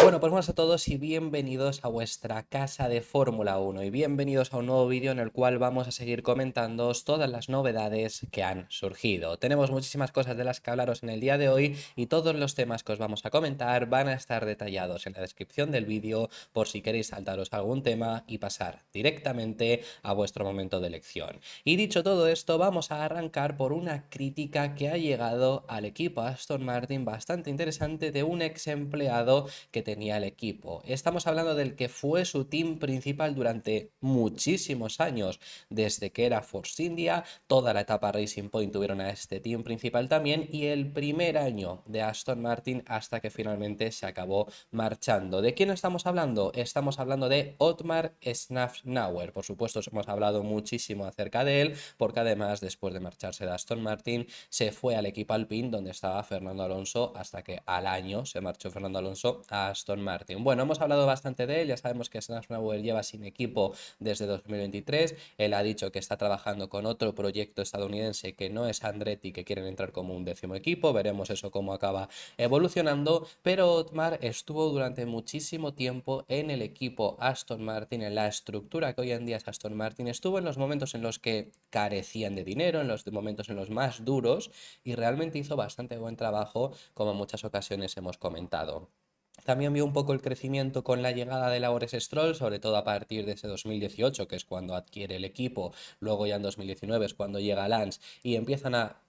Bueno, pues buenas a todos y bienvenidos a vuestra casa de Fórmula 1 y bienvenidos a un nuevo vídeo en el cual vamos a seguir comentándoos todas las novedades que han surgido. Tenemos muchísimas cosas de las que hablaros en el día de hoy y todos los temas que os vamos a comentar van a estar detallados en la descripción del vídeo por si queréis saltaros algún tema y pasar directamente a vuestro momento de elección. Y dicho todo esto, vamos a arrancar por una crítica que ha llegado al equipo Aston Martin bastante interesante de un ex empleado que tenía el equipo. Estamos hablando del que fue su team principal durante muchísimos años, desde que era Force India, toda la etapa Racing Point tuvieron a este team principal también, y el primer año de Aston Martin hasta que finalmente se acabó marchando. ¿De quién estamos hablando? Estamos hablando de Otmar Szafnauer. Por supuesto, hemos hablado muchísimo acerca de él, porque además, después de marcharse de Aston Martin, se fue al equipo Alpine, donde estaba Fernando Alonso, hasta que al año se marchó Fernando Alonso a Aston Martin. Bueno, hemos hablado bastante de él, ya sabemos que Szafnauer lleva sin equipo desde 2023, él ha dicho que está trabajando con otro proyecto estadounidense que no es Andretti, que quieren entrar como un 10º equipo, veremos eso cómo acaba evolucionando, pero Otmar estuvo durante muchísimo tiempo en el equipo Aston Martin, en la estructura que hoy en día es Aston Martin, estuvo en los momentos en los que carecían de dinero, en los momentos en los más duros, y realmente hizo bastante buen trabajo, como en muchas ocasiones hemos comentado. También vio un poco el crecimiento con la llegada de Lawrence Stroll, sobre todo a partir de ese 2018, que es cuando adquiere el equipo, luego ya en 2019 es cuando llega Lance y empiezan a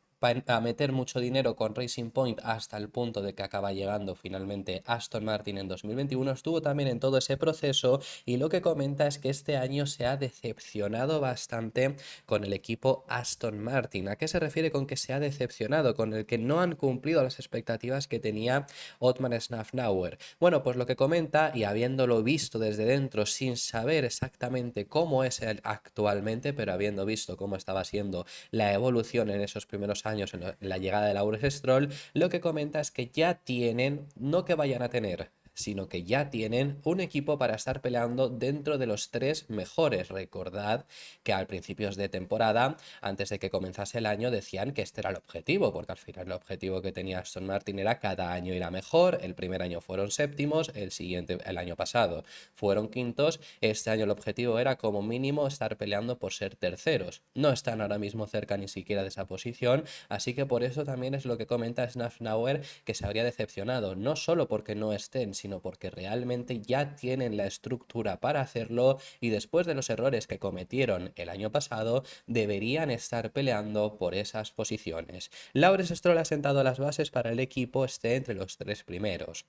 meter mucho dinero con Racing Point hasta el punto de que acaba llegando finalmente Aston Martin en 2021. Estuvo también en todo ese proceso y lo que comenta es que este año se ha decepcionado bastante con el equipo Aston Martin. ¿A qué se refiere con que se ha decepcionado? Con el que no han cumplido las expectativas que tenía Otmar Szafnauer. Bueno, pues lo que comenta, y habiéndolo visto desde dentro sin saber exactamente cómo es él actualmente, pero habiendo visto cómo estaba siendo la evolución en esos primeros años en la llegada de Lawrence Stroll, lo que comenta es que ya tienen, no que vayan a tener, sino que ya tienen un equipo para estar peleando dentro de los 3 mejores. Recordad que al principios de temporada, antes de que comenzase el año, decían que este era el objetivo, porque al final el objetivo que tenía Aston Martin era cada año ir a mejor. El primer año fueron séptimos, el siguiente, el año pasado, fueron quintos. Este año el objetivo era como mínimo estar peleando por ser terceros. No están ahora mismo cerca ni siquiera de esa posición, así que por eso también es lo que comenta Szafnauer, que se habría decepcionado, no solo porque no estén, sino porque realmente ya tienen la estructura para hacerlo, y después de los errores que cometieron el año pasado, deberían estar peleando por esas posiciones. Lawrence Stroll ha sentado las bases para el equipo esté entre los 3 primeros.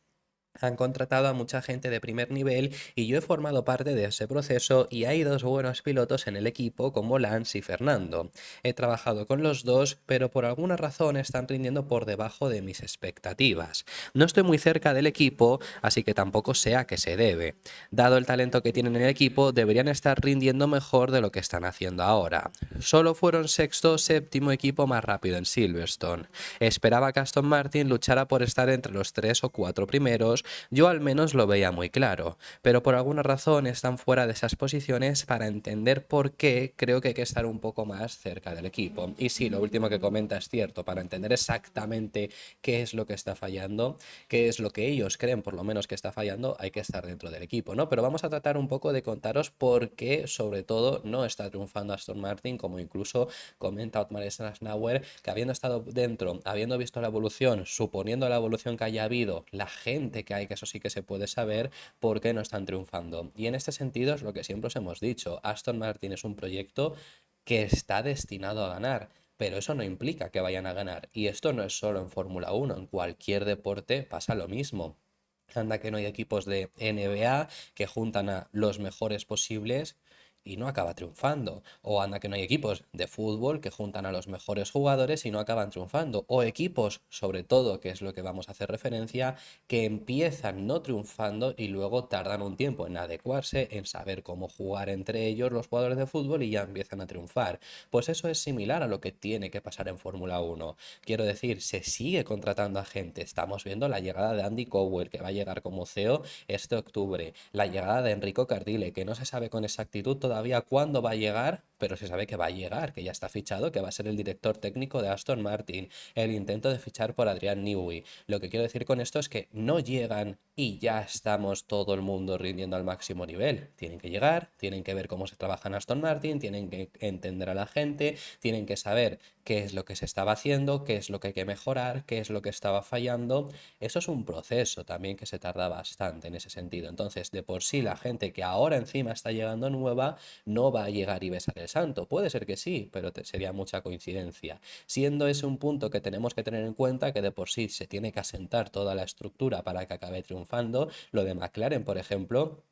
Han contratado a mucha gente de primer nivel y yo he formado parte de ese proceso, y hay 2 buenos pilotos en el equipo como Lance y Fernando. He trabajado con los dos, pero por alguna razón están rindiendo por debajo de mis expectativas. No estoy muy cerca del equipo, así que tampoco sé a qué se debe. Dado el talento que tienen en el equipo, deberían estar rindiendo mejor de lo que están haciendo ahora. Solo fueron sexto o séptimo equipo más rápido en Silverstone. Esperaba que Aston Martin luchara por estar entre los 3 o 4 primeros, yo al menos lo veía muy claro, pero por alguna razón están fuera de esas posiciones. Para entender por qué, creo que hay que estar un poco más cerca del equipo. Y sí, lo último que comenta es cierto, para entender exactamente qué es lo que está fallando, qué es lo que ellos creen por lo menos que está fallando, hay que estar dentro del equipo, ¿no? Pero vamos a tratar un poco de contaros por qué, sobre todo, no está triunfando Aston Martin, como incluso comenta Otmar Szafnauer, que habiendo estado dentro, habiendo visto la evolución, suponiendo la evolución que haya habido, la gente que hay, que eso sí que se puede saber, por qué no están triunfando. Y en este sentido es lo que siempre os hemos dicho, Aston Martin es un proyecto que está destinado a ganar, pero eso no implica que vayan a ganar. Y esto no es solo en Fórmula 1, en cualquier deporte pasa lo mismo. Anda que no hay equipos de NBA que juntan a los mejores posibles y no acaba triunfando. O anda que no hay equipos de fútbol que juntan a los mejores jugadores y no acaban triunfando. O equipos, sobre todo, que es lo que vamos a hacer referencia, que empiezan no triunfando y luego tardan un tiempo en adecuarse, en saber cómo jugar entre ellos los jugadores de fútbol, y ya empiezan a triunfar. Pues eso es similar a lo que tiene que pasar en Fórmula 1. Quiero decir, se sigue contratando a gente. Estamos viendo la llegada de Andy Cowell, que va a llegar como CEO este octubre. La llegada de Enrico Cardile, que no se sabe con exactitud todavía cuándo va a llegar, pero se sabe que va a llegar, que ya está fichado, que va a ser el director técnico de Aston Martin, el intento de fichar por Adrian Newey. Lo que quiero decir con esto es que no llegan y ya estamos todo el mundo rindiendo al máximo nivel. Tienen que llegar, tienen que ver cómo se trabaja en Aston Martin, tienen que entender a la gente, tienen que saber qué es lo que se estaba haciendo, qué es lo que hay que mejorar, qué es lo que estaba fallando. Eso es un proceso también que se tarda bastante en ese sentido. Entonces, de por sí, la gente que ahora encima está llegando nueva no va a llegar y besar el santo. Puede ser que sí, pero sería mucha coincidencia. Siendo ese un punto que tenemos que tener en cuenta, que de por sí se tiene que asentar toda la estructura para que acabe triunfando. Lo de McLaren, por ejemplo,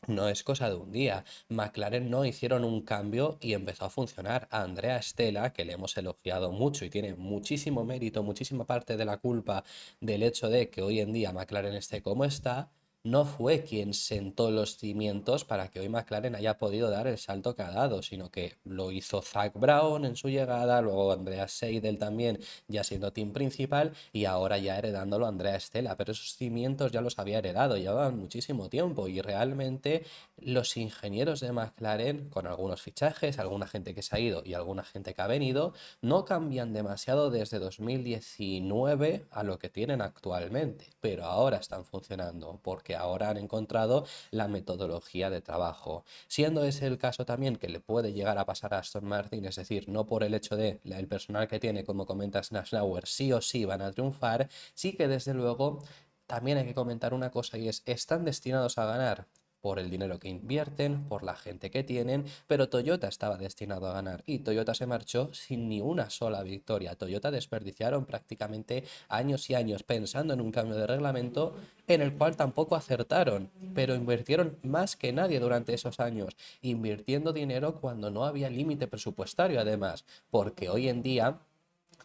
no es cosa de un día. McLaren no hicieron un cambio y empezó a funcionar. A Andrea Stella, que le hemos elogiado mucho y tiene muchísimo mérito, muchísima parte de la culpa del hecho de que hoy en día McLaren esté como está, no fue quien sentó los cimientos para que hoy McLaren haya podido dar el salto que ha dado, sino que lo hizo Zak Brown en su llegada, luego Andreas Seidel también ya siendo team principal y ahora ya heredándolo Andrea Stella, pero esos cimientos ya los había heredado, llevaban muchísimo tiempo y realmente los ingenieros de McLaren, con algunos fichajes, alguna gente que se ha ido y alguna gente que ha venido, no cambian demasiado desde 2019 a lo que tienen actualmente, pero ahora están funcionando porque ahora han encontrado la metodología de trabajo. Siendo ese el caso también que le puede llegar a pasar a Aston Martin, es decir, no por el hecho de el personal que tiene, como comenta Snauer, sí o sí van a triunfar, sí que desde luego también hay que comentar una cosa y es, ¿están destinados a ganar? Por el dinero que invierten, por la gente que tienen, pero Toyota estaba destinado a ganar y Toyota se marchó sin ni una sola victoria. Toyota desperdiciaron prácticamente años y años pensando en un cambio de reglamento en el cual tampoco acertaron, pero invirtieron más que nadie durante esos años, invirtiendo dinero cuando no había límite presupuestario además, porque hoy en día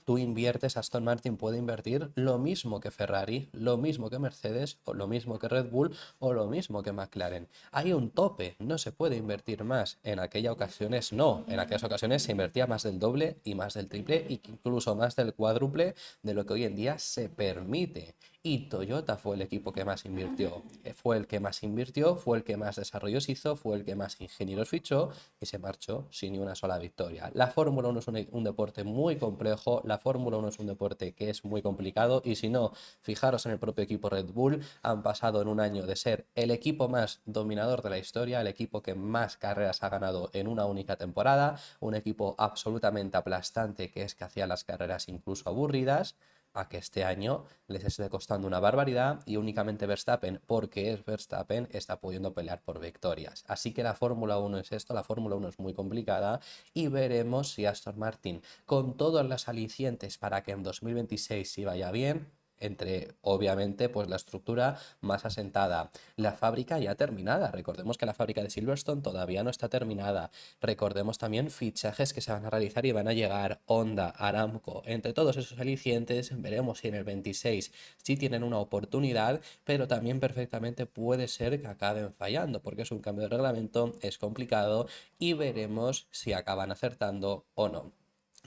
tú inviertes, Aston Martin puede invertir lo mismo que Ferrari, lo mismo que Mercedes, o lo mismo que Red Bull, o lo mismo que McLaren. Hay un tope, no se puede invertir más. En aquellas ocasiones no, en aquellas ocasiones se invertía más del doble y más del triple, y incluso más del cuádruple de lo que hoy en día se permite. Y Toyota fue el equipo que más invirtió. Fue el que más invirtió, fue el que más desarrollos hizo, fue el que más ingenieros fichó y se marchó sin ni una sola victoria. La Fórmula 1 es un deporte muy complejo, la Fórmula 1 es un deporte que es muy complicado y si no, fijaros en el propio equipo Red Bull, han pasado en un año de ser el equipo más dominador de la historia, el equipo que más carreras ha ganado en una única temporada, un equipo absolutamente aplastante que es que hacía las carreras incluso aburridas, a que este año les esté costando una barbaridad y únicamente Verstappen, porque es Verstappen, está pudiendo pelear por victorias. Así que la Fórmula 1 es esto, la Fórmula 1 es muy complicada y veremos si Aston Martin, con todas las alicientes para que en 2026 sí vaya bien, entre obviamente pues la estructura más asentada, la fábrica ya terminada, recordemos que la fábrica de Silverstone todavía no está terminada, recordemos también fichajes que se van a realizar y van a llegar, Honda, Aramco, entre todos esos alicientes veremos si en el 26 sí tienen una oportunidad, pero también perfectamente puede ser que acaben fallando porque es un cambio de reglamento, es complicado y veremos si acaban acertando o no.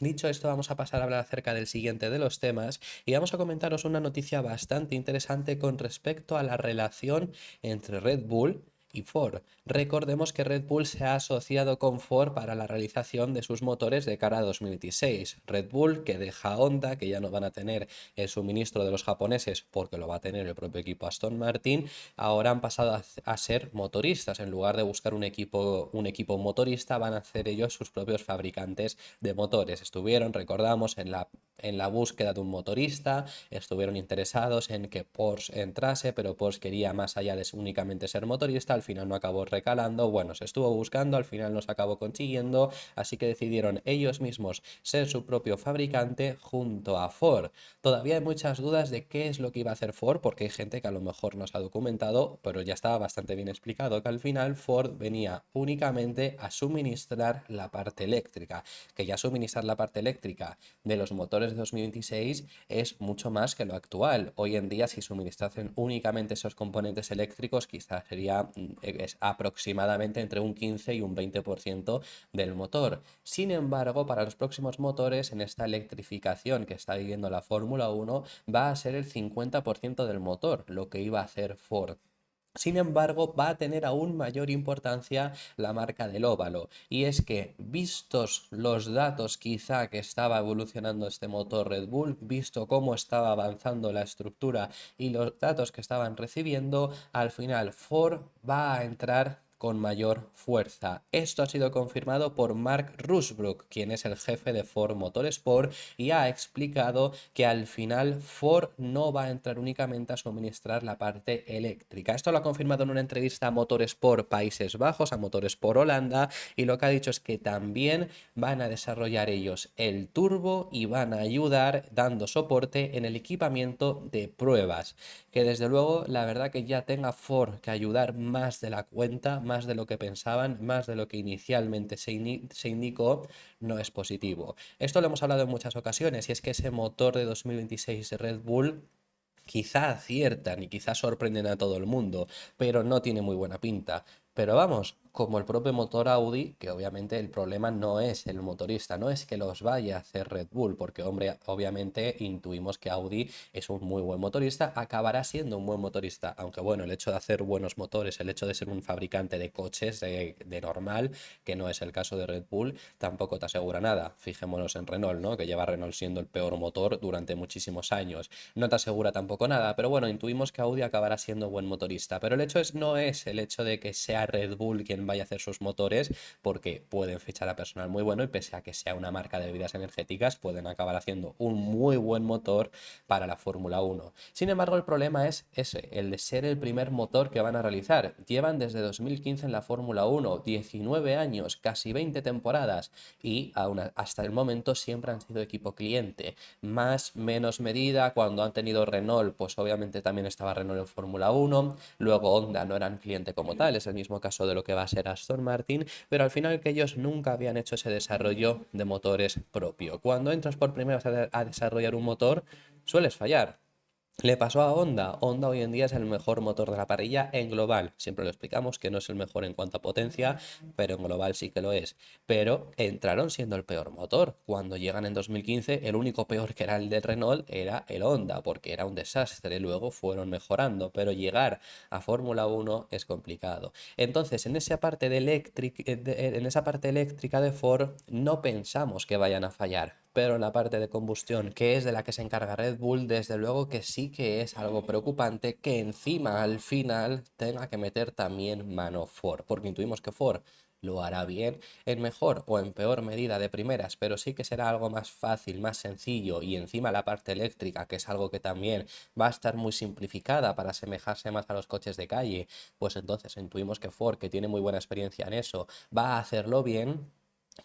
Dicho esto, vamos a pasar a hablar acerca del siguiente de los temas y vamos a comentaros una noticia bastante interesante con respecto a la relación entre Red Bull y Ford. Recordemos que Red Bull se ha asociado con Ford para la realización de sus motores de cara a 2026. Red Bull que deja Honda, que ya no van a tener el suministro de los japoneses porque lo va a tener el propio equipo Aston Martin, ahora han pasado a ser motoristas. En lugar de buscar un equipo motorista, van a hacer ellos sus propios fabricantes de motores. Estuvieron, recordamos, en la búsqueda de un motorista, estuvieron interesados en que Porsche entrase, pero Porsche quería más allá de únicamente ser motorista, al final no acabó recalando, bueno, se estuvo buscando, al final no se acabó consiguiendo, así que decidieron ellos mismos ser su propio fabricante junto a Ford. Todavía hay muchas dudas de qué es lo que iba a hacer Ford, porque hay gente que a lo mejor no se ha documentado, pero ya estaba bastante bien explicado que al final Ford venía únicamente a suministrar la parte eléctrica, que ya suministrar la parte eléctrica de los motores de 2026 es mucho más que lo actual. Hoy en día, si suministrasen únicamente esos componentes eléctricos, quizás sería aproximadamente entre un 15 y un 20% del motor. Sin embargo, para los próximos motores, en esta electrificación que está viviendo la Fórmula 1, va a ser el 50% del motor, lo que iba a hacer Ford. Sin embargo, va a tener aún mayor importancia la marca del óvalo. Y es que, vistos los datos quizá que estaba evolucionando este motor Red Bull, visto cómo estaba avanzando la estructura y los datos que estaban recibiendo, al final Ford va a entrar con mayor fuerza. Esto ha sido confirmado por Mark Rusbrook, quien es el jefe de Ford Motorsport, y ha explicado que al final Ford no va a entrar únicamente a suministrar la parte eléctrica. Esto lo ha confirmado en una entrevista a Motorsport Países Bajos, a Motorsport Holanda, y lo que ha dicho es que también van a desarrollar ellos el turbo y van a ayudar dando soporte en el equipamiento de pruebas. Que desde luego, la verdad que ya tenga Ford que ayudar más de la cuenta, más de lo que pensaban, más de lo que inicialmente se indicó, no es positivo. Esto lo hemos hablado en muchas ocasiones y es que ese motor de 2026 de Red Bull quizá aciertan y quizá sorprenden a todo el mundo, pero no tiene muy buena pinta. Pero vamos, como el propio motor Audi, que obviamente el problema no es el motorista, no es que los vaya a hacer Red Bull, porque hombre, obviamente intuimos que Audi es un muy buen motorista, acabará siendo un buen motorista, aunque bueno, el hecho de hacer buenos motores, el hecho de ser un fabricante de coches de normal, que no es el caso de Red Bull, tampoco te asegura nada. Fijémonos en Renault, ¿no? Que lleva Renault siendo el peor motor durante muchísimos años. No te asegura tampoco nada, pero bueno, intuimos que Audi acabará siendo buen motorista. Pero el hecho no es el hecho de que sea Red Bull quien vaya a hacer sus motores, porque pueden fichar a personal muy bueno y pese a que sea una marca de bebidas energéticas, pueden acabar haciendo un muy buen motor para la Fórmula 1. Sin embargo, el problema es ese, el de ser el primer motor que van a realizar. Llevan desde 2015 en la Fórmula 1, 19 años, casi 20 temporadas y aún hasta el momento siempre han sido equipo cliente. Más, menos medida, cuando han tenido Renault, pues obviamente también estaba Renault en Fórmula 1, luego Honda no eran cliente como tal, es el mismo caso de lo que va a ser Aston Martin, pero al final que ellos nunca habían hecho ese desarrollo de motores propio. Cuando entras por primera vez a desarrollar un motor, sueles fallar. Le pasó a Honda. Honda hoy en día es el mejor motor de la parrilla en global. Siempre lo explicamos que no es el mejor en cuanto a potencia, pero en global sí que lo es. Pero entraron siendo el peor motor. Cuando llegan en 2015, el único peor que era el de Renault era el Honda, porque era un desastre. Luego fueron mejorando, pero llegar a Fórmula 1 es complicado. Entonces, en esa parte eléctrica de Ford no pensamos que vayan a fallar, pero en la parte de combustión, que es de la que se encarga Red Bull, desde luego que sí que es algo preocupante que encima al final tenga que meter también mano Ford, porque intuimos que Ford lo hará bien, en mejor o en peor medida de primeras, pero sí que será algo más fácil, más sencillo y encima la parte eléctrica, que es algo que también va a estar muy simplificada para asemejarse más a los coches de calle, pues entonces intuimos que Ford, que tiene muy buena experiencia en eso, va a hacerlo bien.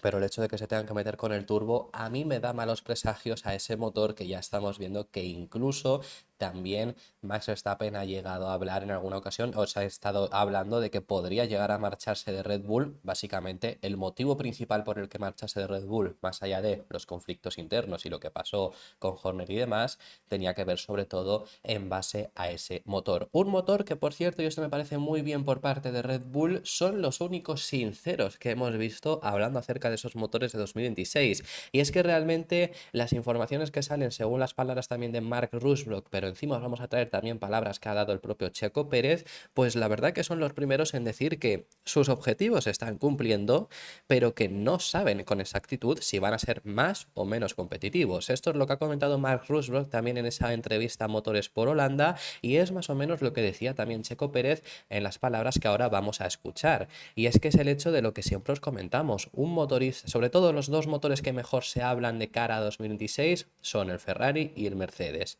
Pero el hecho de que se tengan que meter con el turbo, a mí me da malos presagios a ese motor que ya estamos viendo que incluso también Max Verstappen ha llegado a hablar en alguna ocasión, o se ha estado hablando de que podría llegar a marcharse de Red Bull. Básicamente, el motivo principal por el que marchase de Red Bull, más allá de los conflictos internos y lo que pasó con Horner y demás, tenía que ver sobre todo en base a ese motor. Un motor que, por cierto, y esto me parece muy bien por parte de Red Bull, son los únicos sinceros que hemos visto hablando acerca de esos motores de 2026. Y es que realmente las informaciones que salen, según las palabras también de Mark Rusbrook, pero encima vamos a traer también palabras que ha dado el propio Checo Pérez, pues la verdad que son los primeros en decir que sus objetivos se están cumpliendo, pero que no saben con exactitud si van a ser más o menos competitivos. Esto es lo que ha comentado Mark Rusbrook también en esa entrevista a Motores por Holanda y es más o menos lo que decía también Checo Pérez en las palabras que ahora vamos a escuchar. Y es que es el hecho de lo que siempre os comentamos, un motorista, sobre todo los dos motores que mejor se hablan de cara a 2026 son el Ferrari y el Mercedes.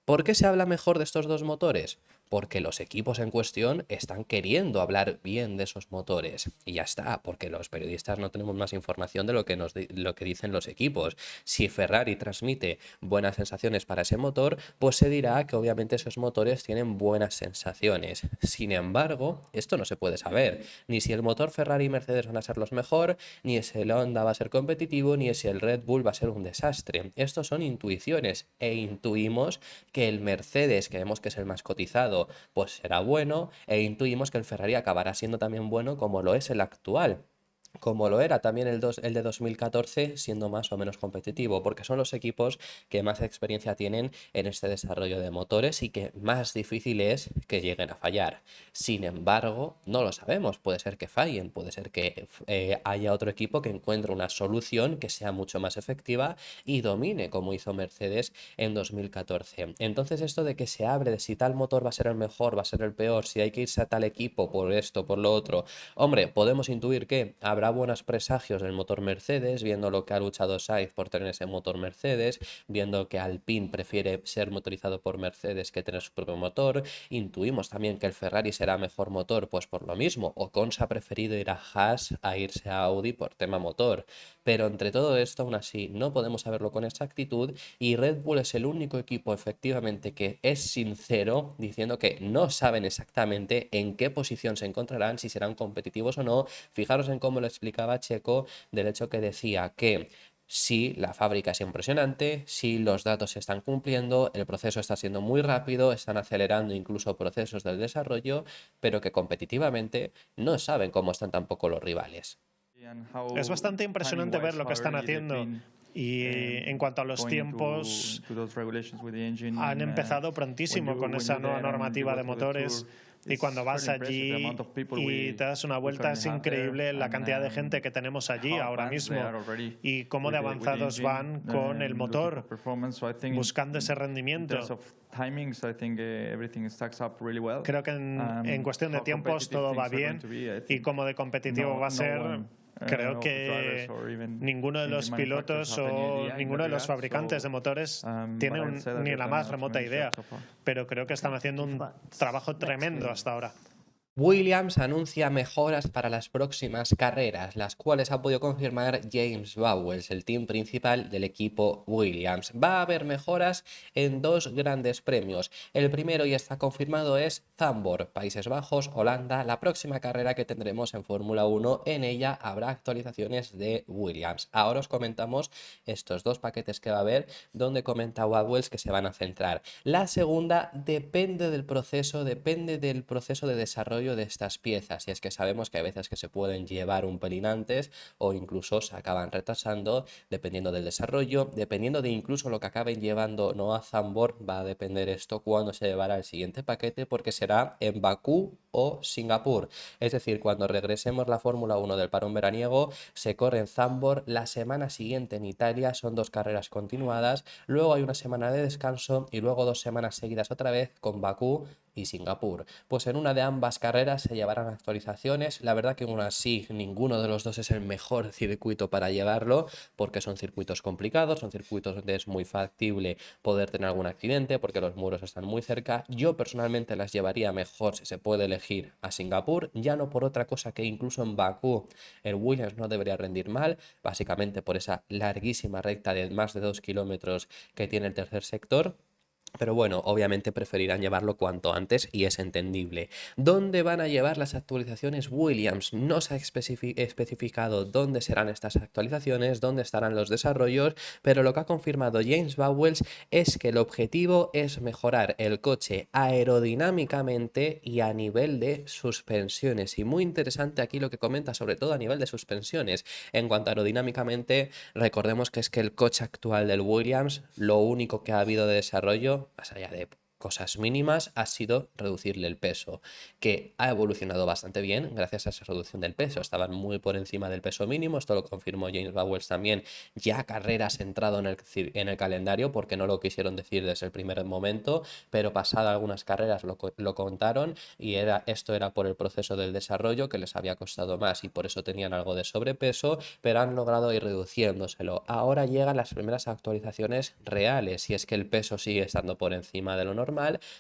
¿Por qué se habla mejor de estos dos motores? Porque los equipos en cuestión están queriendo hablar bien de esos motores. Y ya está, porque los periodistas no tenemos más información de lo que dicen los equipos. Si Ferrari transmite buenas sensaciones para ese motor, pues se dirá que obviamente esos motores tienen buenas sensaciones. Sin embargo, esto no se puede saber. Ni si el motor Ferrari y Mercedes van a ser los mejor, ni si el Honda va a ser competitivo, ni si el Red Bull va a ser un desastre. Estos son intuiciones e intuimos que el Mercedes, que vemos que es el más cotizado, pues será bueno, e intuimos que el Ferrari acabará siendo también bueno como lo es el actual. como lo era también el de 2014, siendo más o menos competitivo, porque son los equipos que más experiencia tienen en este desarrollo de motores y que más difícil es que lleguen a fallar. Sin embargo, no lo sabemos, puede ser que fallen, puede ser que haya otro equipo que encuentre una solución que sea mucho más efectiva y domine, como hizo Mercedes en 2014. Entonces, esto de que se hable de si tal motor va a ser el mejor, va a ser el peor, si hay que irse a tal equipo por esto, por lo otro, hombre, podemos intuir que habrá buenos presagios del motor Mercedes, viendo lo que ha luchado Sainz por tener ese motor Mercedes, viendo que Alpine prefiere ser motorizado por Mercedes que tener su propio motor. Intuimos también que el Ferrari será mejor motor, pues por lo mismo. Ocon se ha preferido ir a Haas a irse a Audi por tema motor. Pero entre todo esto, aún así, no podemos saberlo con exactitud y Red Bull es el único equipo efectivamente que es sincero diciendo que no saben exactamente en qué posición se encontrarán, si serán competitivos o no. Fijaros en cómo lo explicaba Checo, del hecho que decía que sí, la fábrica es impresionante, sí, los datos se están cumpliendo, el proceso está siendo muy rápido, están acelerando incluso procesos del desarrollo, pero que competitivamente no saben cómo están tampoco los rivales. Es bastante impresionante ver lo que están haciendo y en cuanto a los tiempos, han empezado prontísimo con esa nueva normativa de motores y cuando vas allí y te das una vuelta es increíble la cantidad de gente que tenemos allí ahora mismo y cómo de avanzados van con el motor, buscando ese rendimiento. Creo que en cuestión de tiempos todo va bien y como de competitivo va a ser, creo que ninguno de los pilotos o ninguno de los fabricantes de motores tiene ni la más remota idea, pero creo que están haciendo un trabajo tremendo hasta ahora. Williams anuncia mejoras para las próximas carreras, las cuales ha podido confirmar James Vowles, el team principal del equipo Williams. Va a haber mejoras en dos grandes premios. El primero, y está confirmado, es Zandvoort, Países Bajos, Holanda, la próxima carrera que tendremos en Fórmula 1. En ella habrá actualizaciones de Williams. Ahora os comentamos estos dos paquetes que va a haber, donde comenta Vowles que se van a centrar. La segunda depende del proceso de desarrollo de estas piezas, y es que sabemos que hay veces que se pueden llevar un pelín antes o incluso se acaban retrasando dependiendo del desarrollo, dependiendo de incluso lo que acaben llevando no a Zandvoort, va a depender esto cuándo se llevará el siguiente paquete, porque será en Bakú o Singapur. Es decir, cuando regresemos la Fórmula 1 del parón veraniego, se corre en Zandvoort, la semana siguiente en Italia, son dos carreras continuadas, luego hay una semana de descanso y luego 2 semanas seguidas otra vez con Bakú y Singapur. Pues en una de ambas carreras se llevarán actualizaciones. La verdad que aún así ninguno de los dos es el mejor circuito para llevarlo, porque son circuitos complicados, son circuitos donde es muy factible poder tener algún accidente, porque los muros están muy cerca. Yo personalmente las llevaría mejor, si se puede elegir, a Singapur, ya no por otra cosa que incluso en Bakú el Williams no debería rendir mal, básicamente por esa larguísima recta de más de 2 kilómetros que tiene el tercer sector. Pero bueno, obviamente preferirán llevarlo cuanto antes y es entendible. ¿Dónde van a llevar las actualizaciones Williams? No se ha especificado dónde serán estas actualizaciones, dónde estarán los desarrollos, pero lo que ha confirmado James Vowles es que el objetivo es mejorar el coche aerodinámicamente y a nivel de suspensiones. Y muy interesante aquí lo que comenta, sobre todo a nivel de suspensiones. En cuanto a aerodinámicamente, recordemos que es que el coche actual del Williams, lo único que ha habido de desarrollo, más allá de cosas mínimas, ha sido reducirle el peso, que ha evolucionado bastante bien gracias a esa reducción del peso. Estaban muy por encima del peso mínimo, esto lo confirmó James Vowles también, ya carreras entrado en el calendario, porque no lo quisieron decir desde el primer momento, pero pasada algunas carreras lo contaron y esto era por el proceso del desarrollo que les había costado más y por eso tenían algo de sobrepeso, pero han logrado ir reduciéndoselo. Ahora llegan las primeras actualizaciones reales, y es que el peso sigue estando por encima de lo normal,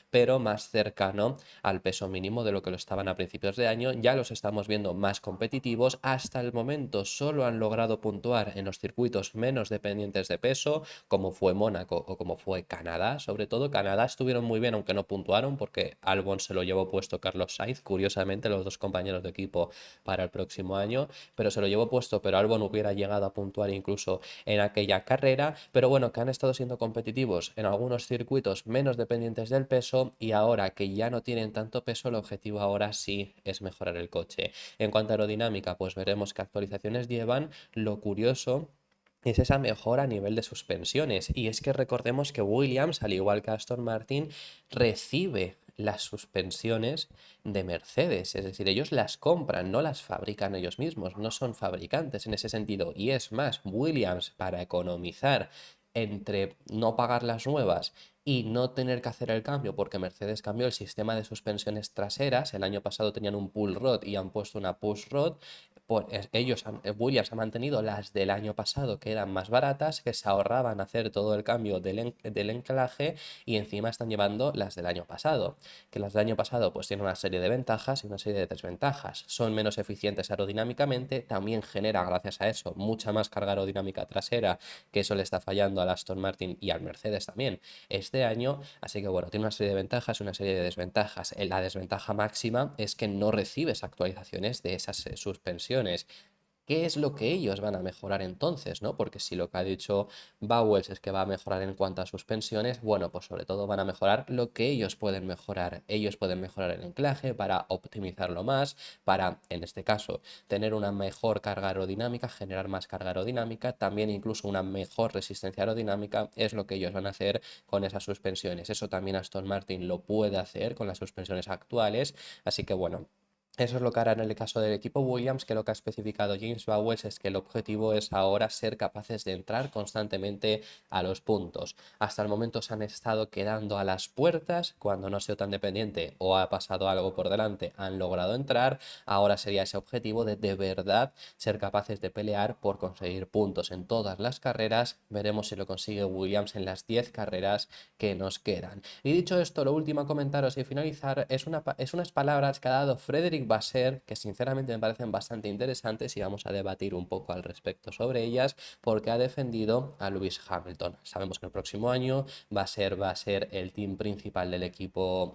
pero más cercano al peso mínimo de lo que lo estaban a principios de año. Ya los estamos viendo más competitivos. Hasta el momento solo han logrado puntuar en los circuitos menos dependientes de peso, como fue Mónaco o como fue Canadá. Sobre todo Canadá estuvieron muy bien, aunque no puntuaron, porque Albon se lo llevó puesto Carlos Sainz, curiosamente los dos compañeros de equipo para el próximo año, pero se lo llevó puesto, pero Albon hubiera llegado a puntuar incluso en aquella carrera. Pero bueno, que han estado siendo competitivos en algunos circuitos menos dependientes ajustes del peso y ahora que ya no tienen tanto peso, el objetivo ahora sí es mejorar el coche. En cuanto a aerodinámica, pues veremos qué actualizaciones llevan. Lo curioso es esa mejora a nivel de suspensiones. Y es que recordemos que Williams, al igual que Aston Martin, recibe las suspensiones de Mercedes, es decir, ellos las compran, no las fabrican ellos mismos, no son fabricantes en ese sentido. Y es más, Williams, para economizar entre no pagar las nuevas y no tener que hacer el cambio, porque Mercedes cambió el sistema de suspensiones traseras, el año pasado tenían un pull rod y han puesto una push rod. Williams ha mantenido las del año pasado, que eran más baratas, que se ahorraban hacer todo el cambio del enclaje, y encima están llevando las del año pasado, que las del año pasado pues tienen una serie de ventajas y una serie de desventajas. Son menos eficientes aerodinámicamente, también genera gracias a eso mucha más carga aerodinámica trasera, que eso le está fallando al Aston Martin y al Mercedes también este año. Así que bueno, tiene una serie de ventajas y una serie de desventajas. La desventaja máxima es que no recibes actualizaciones de esas suspensiones. ¿Qué es lo que ellos van a mejorar entonces, no? Porque si lo que ha dicho Bowles es que va a mejorar en cuanto a suspensiones, bueno, pues sobre todo van a mejorar lo que ellos pueden mejorar. Ellos pueden mejorar el anclaje para optimizarlo más, para, en este caso, tener una mejor carga aerodinámica, generar más carga aerodinámica, también incluso una mejor resistencia aerodinámica, es lo que ellos van a hacer con esas suspensiones. Eso también Aston Martin lo puede hacer con las suspensiones actuales, así que bueno. Eso es lo que hará en el caso del equipo Williams, que lo que ha especificado James Bowles es que el objetivo es ahora ser capaces de entrar constantemente a los puntos. Hasta el momento se han estado quedando a las puertas, cuando no ha sido tan dependiente o ha pasado algo por delante, han logrado entrar. Ahora sería ese objetivo de verdad ser capaces de pelear por conseguir puntos en todas las carreras. Veremos si lo consigue Williams en las 10 carreras que nos quedan. Y dicho esto, lo último a comentaros y finalizar es unas palabras que ha dado Frédéric Vasseur, que sinceramente me parecen bastante interesantes y vamos a debatir un poco al respecto sobre ellas, porque ha defendido a Lewis Hamilton. Sabemos que el próximo año va a ser el team principal del equipo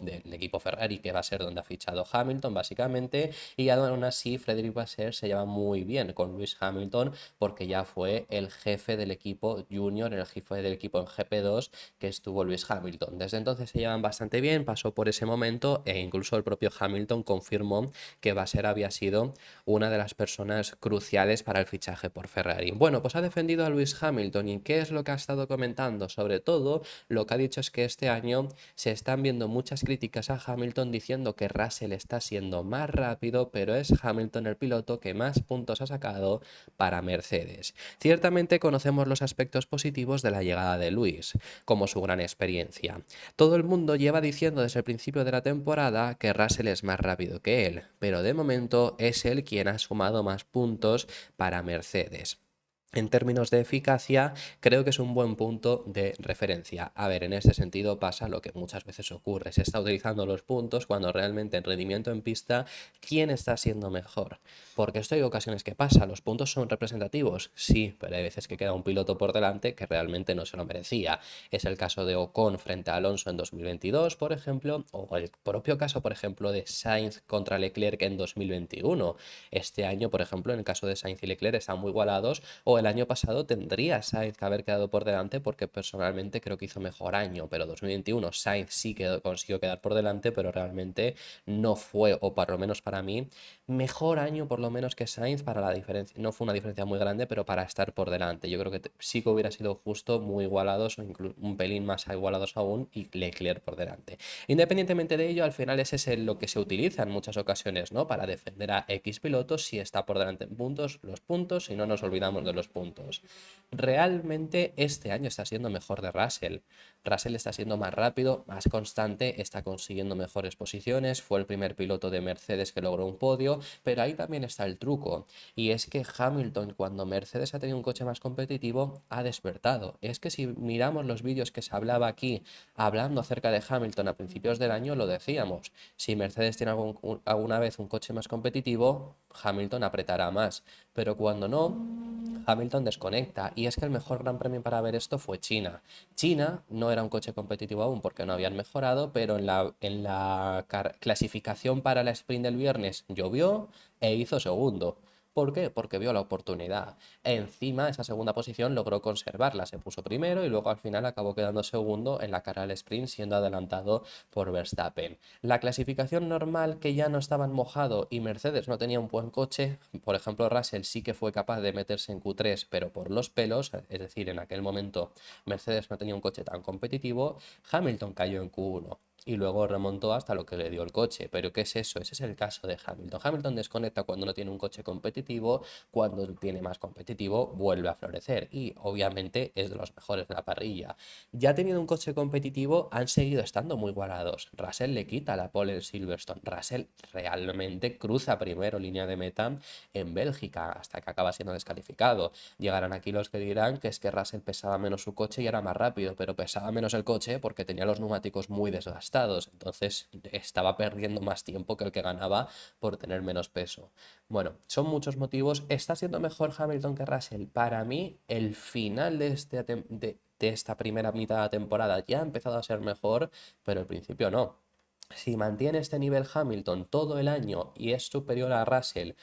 Ferrari, que va a ser donde ha fichado Hamilton básicamente, y aún así Frédéric Vasseur se lleva muy bien con Lewis Hamilton porque ya fue el jefe del equipo junior, el jefe del equipo en GP2 que estuvo Lewis Hamilton. Desde entonces se llevan bastante bien, pasó por ese momento e incluso el propio Hamilton confirmó que Vasseur había sido una de las personas cruciales para el fichaje por Ferrari. Bueno, pues ha defendido a Lewis Hamilton. ¿Y qué es lo que ha estado comentando? Sobre todo, lo que ha dicho es que este año se están viendo muchas críticas a Hamilton diciendo que Russell está siendo más rápido, pero es Hamilton el piloto que más puntos ha sacado para Mercedes. Ciertamente conocemos los aspectos positivos de la llegada de Lewis, como su gran experiencia. Todo el mundo lleva diciendo desde el principio de la temporada que Russell es más rápido que él, pero de momento es él quien ha sumado más puntos para Mercedes. En términos de eficacia, creo que es un buen punto de referencia. A ver, en este sentido pasa lo que muchas veces ocurre. Se está utilizando los puntos cuando realmente en rendimiento en pista, ¿quién está siendo mejor? Porque esto hay ocasiones que pasa. ¿Los puntos son representativos? Sí, pero hay veces que queda un piloto por delante que realmente no se lo merecía. Es el caso de Ocon frente a Alonso en 2022, por ejemplo, o el propio caso, por ejemplo, de Sainz contra Leclerc en 2021. Este año, por ejemplo, en el caso de Sainz y Leclerc están muy igualados, o el año pasado tendría Sainz que haber quedado por delante porque personalmente creo que hizo mejor año, pero 2021 Sainz sí que consiguió quedar por delante, pero realmente no fue, o por lo menos para mí, mejor año por lo menos que Sainz para la diferencia. No fue una diferencia muy grande, pero para estar por delante. Yo creo que sí que hubiera sido justo muy igualados o incluso un pelín más igualados aún y Leclerc por delante. Independientemente de ello, al final ese es lo que se utiliza en muchas ocasiones, ¿no? Para defender a X pilotos, si está por delante en puntos, los puntos, y no nos olvidamos de los puntos. Realmente este año está siendo mejor de Russell. Russell está siendo más rápido, más constante, está consiguiendo mejores posiciones, fue el primer piloto de Mercedes que logró un podio, pero ahí también está el truco, y es que Hamilton, cuando Mercedes ha tenido un coche más competitivo, ha despertado. Es que si miramos los vídeos que se hablaba aquí, hablando acerca de Hamilton a principios del año, lo decíamos, si Mercedes tiene alguna vez un coche más competitivo, Hamilton apretará más, pero cuando no, Hamilton desconecta. Y es que el mejor gran premio para ver esto fue China. China no era un coche competitivo aún porque no habían mejorado, pero en la clasificación para la sprint del viernes llovió e hizo segundo. ¿Por qué? Porque vio la oportunidad. Encima, esa segunda posición logró conservarla, se puso primero y luego al final acabó quedando segundo en la carrera al sprint, siendo adelantado por Verstappen. La clasificación normal, que ya no estaban mojado y Mercedes no tenía un buen coche, por ejemplo Russell sí que fue capaz de meterse en Q3, pero por los pelos, es decir, en aquel momento Mercedes no tenía un coche tan competitivo, Hamilton cayó en Q1 y luego remontó hasta lo que le dio el coche. Pero ¿qué es eso? Ese es el caso de Hamilton. Hamilton desconecta cuando no tiene un coche competitivo, cuando tiene más competitivo vuelve a florecer y obviamente es de los mejores de la parrilla. Ya teniendo un coche competitivo han seguido estando muy igualados. Russell le quita la pole en Silverstone. Russell realmente cruza primero línea de meta en Bélgica hasta que acaba siendo descalificado. Llegarán aquí los que dirán que es que Russell pesaba menos su coche y era más rápido, pero pesaba menos el coche porque tenía los neumáticos muy desgastados, entonces estaba perdiendo más tiempo que el que ganaba por tener menos peso. Bueno, son muchos motivos. ¿Está siendo mejor Hamilton que Russell? Para mí, el final de esta primera mitad de temporada ya ha empezado a ser mejor, pero al principio no. Si mantiene este nivel Hamilton todo el año y es superior a Russell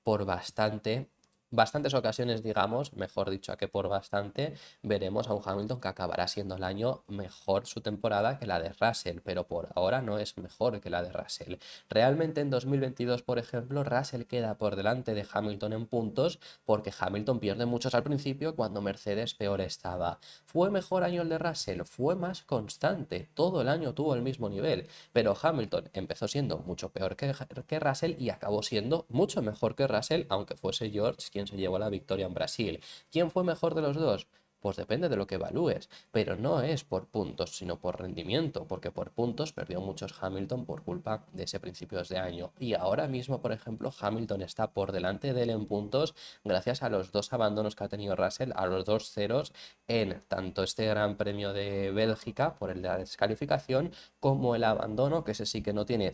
por bastantes ocasiones, digamos, mejor dicho, a que por bastante, veremos a un Hamilton que acabará siendo el año mejor su temporada que la de Russell, pero por ahora no es mejor que la de Russell. Realmente en 2022, por ejemplo, Russell queda por delante de Hamilton en puntos porque Hamilton pierde muchos al principio cuando Mercedes peor estaba. ¿Fue mejor año el de Russell? Fue más constante, todo el año tuvo el mismo nivel, pero Hamilton empezó siendo mucho peor que Russell y acabó siendo mucho mejor que Russell, aunque fuese George quien se llevó la victoria en Brasil. ¿Quién fue mejor de los dos? Pues depende de lo que evalúes, pero no es por puntos, sino por rendimiento, porque por puntos perdió muchos Hamilton por culpa de ese principios de año. Y ahora mismo, por ejemplo, Hamilton está por delante de él en puntos gracias a los dos abandonos que ha tenido Russell, a los dos ceros en tanto este Gran Premio de Bélgica por el de la descalificación, como el abandono, que ese sí que no tiene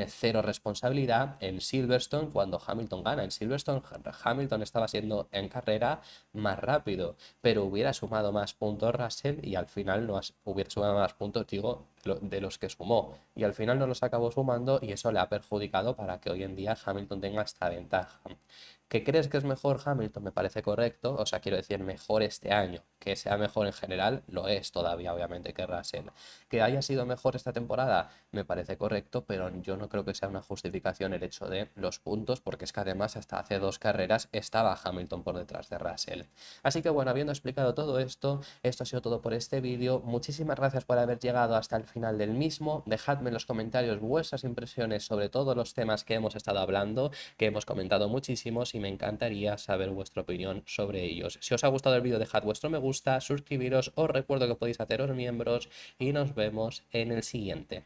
cero responsabilidad en Silverstone cuando Hamilton gana. En Silverstone Hamilton estaba siendo en carrera más rápido, pero hubiera sumado más puntos Russell y al final no hubiera sumado más puntos, digo, de los que sumó. Y al final no los acabó sumando y eso le ha perjudicado para que hoy en día Hamilton tenga esta ventaja. ¿Qué crees que es mejor Hamilton? Me parece correcto, o sea, quiero decir, mejor este año. Que sea mejor en general, lo es todavía, obviamente, que Russell. Que haya sido mejor esta temporada, me parece correcto, pero yo no creo que sea una justificación el hecho de los puntos, porque es que además hasta hace 2 carreras estaba Hamilton por detrás de Russell. Así que bueno, habiendo explicado todo esto, esto ha sido todo por este vídeo. Muchísimas gracias por haber llegado hasta el final del mismo. Dejadme en los comentarios vuestras impresiones sobre todos los temas que hemos estado hablando, que hemos comentado muchísimos y me encantaría saber vuestra opinión sobre ellos. Si os ha gustado el vídeo, dejad vuestro me gusta, suscribiros, os recuerdo que podéis haceros miembros y nos vemos en el siguiente.